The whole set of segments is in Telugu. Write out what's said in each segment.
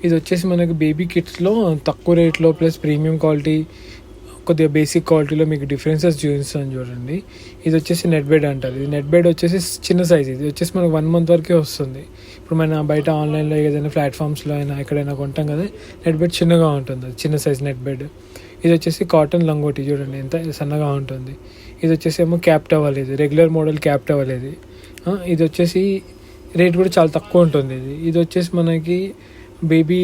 ఇది వచ్చేసి మనకి బేబీ కిట్స్లో తక్కువ రేట్లో ప్లస్ ప్రీమియం క్వాలిటీ, కొద్దిగా బేసిక్ క్వాలిటీలో మీకు డిఫరెన్సెస్ చూపిస్తాను చూడండి. ఇది వచ్చేసి నెట్ బెడ్ అంటారు. ఇది నెట్ బెడ్ వచ్చేసి చిన్న సైజ్. ఇది వచ్చేసి మనకు 1 month వరకే వస్తుంది. ఇప్పుడు మన బయట ఆన్లైన్లో ఏదైనా ప్లాట్ఫామ్స్లో అయినా ఎక్కడైనా కొంటాం కదా, నెట్ బెడ్ చిన్నగా ఉంటుంది, చిన్న సైజ్ నెట్ బెడ్. ఇది వచ్చేసి కాటన్ లంగోటి, చూడండి ఎంత సన్నగా ఉంటుంది. ఇది వచ్చేసి ఏమో క్యాప్ టవల్, ఇది రెగ్యులర్ మోడల్ క్యాప్ టవల్. ఇది వచ్చేసి రేట్ కూడా చాలా తక్కువ ఉంటుంది. ఇది వచ్చేసి మనకి బేబీ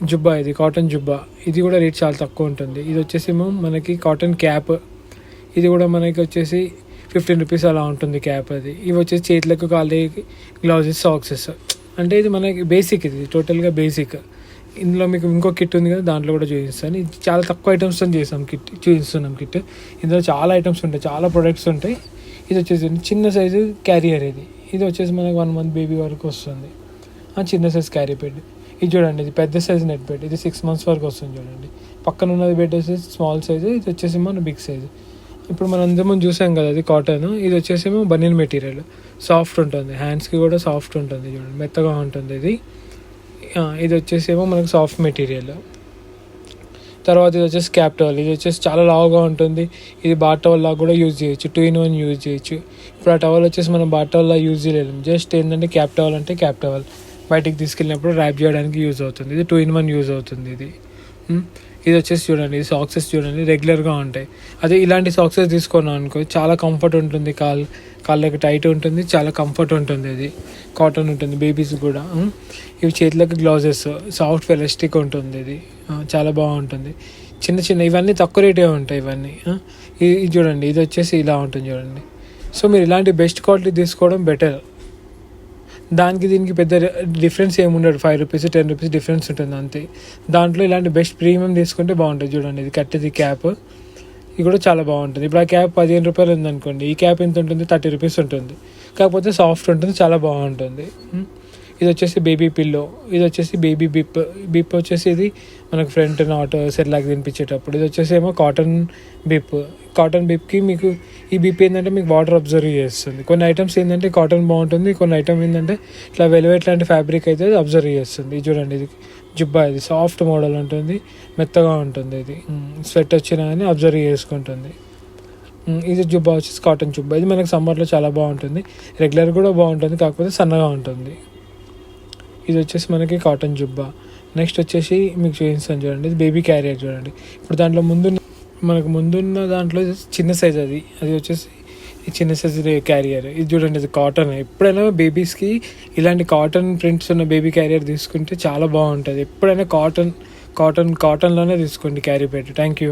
జుబ్బా, ఇది కాటన్ జుబ్బా. ఇది కూడా రేట్ చాలా తక్కువ ఉంటుంది. ఇది వచ్చేసేమో మనకి కాటన్ క్యాప్. ఇది కూడా మనకి వచ్చేసి 15 rupees అలా ఉంటుంది క్యాప్ అది. ఇవి వచ్చేసి చేతులకు కాళ్ళకి గ్లౌజెస్, సాక్సెస్. అంటే ఇది మనకి బేసిక్, ఇది టోటల్గా బేసిక్. ఇందులో మీకు ఇంకో కిట్ ఉంది కదా, దాంట్లో కూడా చూపిస్తాను. ఇది చాలా తక్కువ ఐటమ్స్తో చేస్తాం కిట్, చూపిస్తున్నాం కిట్. ఇందులో చాలా ఐటమ్స్ ఉంటాయి, చాలా ప్రొడక్ట్స్ ఉంటాయి. ఇది వచ్చేసి చిన్న సైజు క్యారియర్. ఇది వచ్చేసి మనకు 1 month బేబీ వరకు వస్తుంది. చిన్న సైజ్ క్యారీ బెడ్. ఇది చూడండి, ఇది పెద్ద సైజ్ నెట్ బెడ్. ఇది 6 months వరకు వస్తుంది చూడండి. పక్కన ఉన్నది బెడ్ వచ్చేసి స్మాల్ సైజు, ఇది వచ్చేసి మన బిగ్ సైజు. ఇప్పుడు మనం అందరం చూసాం కదా, అది కాటన్. ఇది వచ్చేసేమో బనియన్ మెటీరియల్, సాఫ్ట్ ఉంటుంది, హ్యాండ్స్కి కూడా సాఫ్ట్ ఉంటుంది చూడండి, మెత్తగా ఉంటుంది ఇది. ఇది వచ్చేసేమో మనకు సాఫ్ట్ మెటీరియల్. తర్వాత ఇది వచ్చేసి క్యాప్ టవల్. ఇది వచ్చేసి చాలా లావుగా ఉంటుంది. ఇది బాత్ టవల్ లాగా కూడా యూజ్ చేయొచ్చు, 2-in-1 యూజ్ చేయొచ్చు. ఇప్పుడు ఆ టవల్ వచ్చేసి మనం బాత్ టవల్ లాగా యూజ్ చేయలేము. జస్ట్ ఏంటంటే క్యాప్ టవల్ అంటే క్యాప్ టవల్ బయటికి తీసుకెళ్ళినప్పుడు ర్యాప్ చేయడానికి యూజ్ అవుతుంది. ఇది 2-in-1 యూజ్ అవుతుంది ఇది. ఇది వచ్చేసి చూడండి, ఇది సాక్సెస్ చూడండి, రెగ్యులర్గా ఉంటాయి. అదే ఇలాంటి సాక్సెస్ తీసుకున్నాం అనుకో, చాలా కంఫర్ట్ ఉంటుంది, కాళ్ళకి టైట్ ఉంటుంది, చాలా కంఫర్ట్ ఉంటుంది. ఇది కాటన్ ఉంటుంది, బేబీస్ కూడా. ఇవి చేతులకు గ్లౌజెస్, సాఫ్ట్ ఎలాస్టిక్ ఉంటుంది. ఇది చాలా బాగుంటుంది. చిన్న ఇవన్నీ తక్కువ రేటే ఉంటాయి ఇవన్నీ. ఇది చూడండి, ఇది వచ్చేసి ఇలా ఉంటుంది చూడండి. సో మీరు ఇలాంటి బెస్ట్ క్వాలిటీ తీసుకోవడం బెటర్. దానికి దీనికి పెద్ద డిఫరెన్స్ ఏముండదు, 5 rupees 10 rupees డిఫరెన్స్ ఉంటుంది అంతే. దాంట్లో ఇలాంటి బెస్ట్ ప్రీమియం తీసుకుంటే బాగుంటుంది. చూడండి, ఇది కట్టేది క్యాప్, ఇది కూడా చాలా బాగుంటుంది. ఇప్పుడు ఆ క్యాప్ 15 రూపాయలు ఉందనుకోండి, ఈ క్యాప్ ఎంత ఉంటుంది, 30 rupees ఉంటుంది. కాకపోతే సాఫ్ట్ ఉంటుంది, చాలా బాగుంటుంది. ఇది వచ్చేసి బేబీ పిల్లో. ఇది వచ్చేసి బేబీ బిప్ వచ్చేసి ఇది మనకు ఫ్రంట్ నాట్ సెర్లాక్ తినిపించేటప్పుడు. ఇది వచ్చేసి ఏమో కాటన్ బిప్కి మీకు ఈ బిప్ ఏంటంటే మీకు వాటర్ అబ్జర్వ్ చేస్తుంది. కొన్ని ఐటమ్స్ ఏంటంటే కాటన్ బాగుంటుంది, కొన్ని ఐటమ్ ఏంటంటే ఇట్లా వెల్వెట్ లాంటి ఫ్యాబ్రిక్ అయితే అబ్జర్వ్ చేస్తుంది. ఇది చూడండి, ఇది జుబ్బా, ఇది సాఫ్ట్ మోడల్ ఉంటుంది, మెత్తగా ఉంటుంది. ఇది స్వెట్ వచ్చినా కానీ అబ్జర్వ్ చేసుకుంటుంది. ఇది జుబ్బా వచ్చేసి కాటన్ జుబ్బా. ఇది మనకు సమ్మర్లో చాలా బాగుంటుంది, రెగ్యులర్ కూడా బాగుంటుంది, కాకపోతే సన్నగా ఉంటుంది. ఇది వచ్చేసి మనకి కాటన్ జుబ్బా. నెక్స్ట్ వచ్చేసి మీకు చూపిస్తాను చూడండి, ఇది బేబీ క్యారియర్ చూడండి. ఇప్పుడు దాంట్లో ముందున్న దాంట్లో చిన్న సైజ్, అది వచ్చేసి చిన్న సైజ్ క్యారియర్. ఇది చూడండి, ఇది కాటన్. ఎప్పుడైనా బేబీస్కి ఇలాంటి కాటన్ ప్రింట్స్ ఉన్న బేబీ క్యారియర్ తీసుకుంటే చాలా బాగుంటుంది. ఎప్పుడైనా కాటన్లోనే తీసుకోండి క్యారీ పెట్టి. Thank you.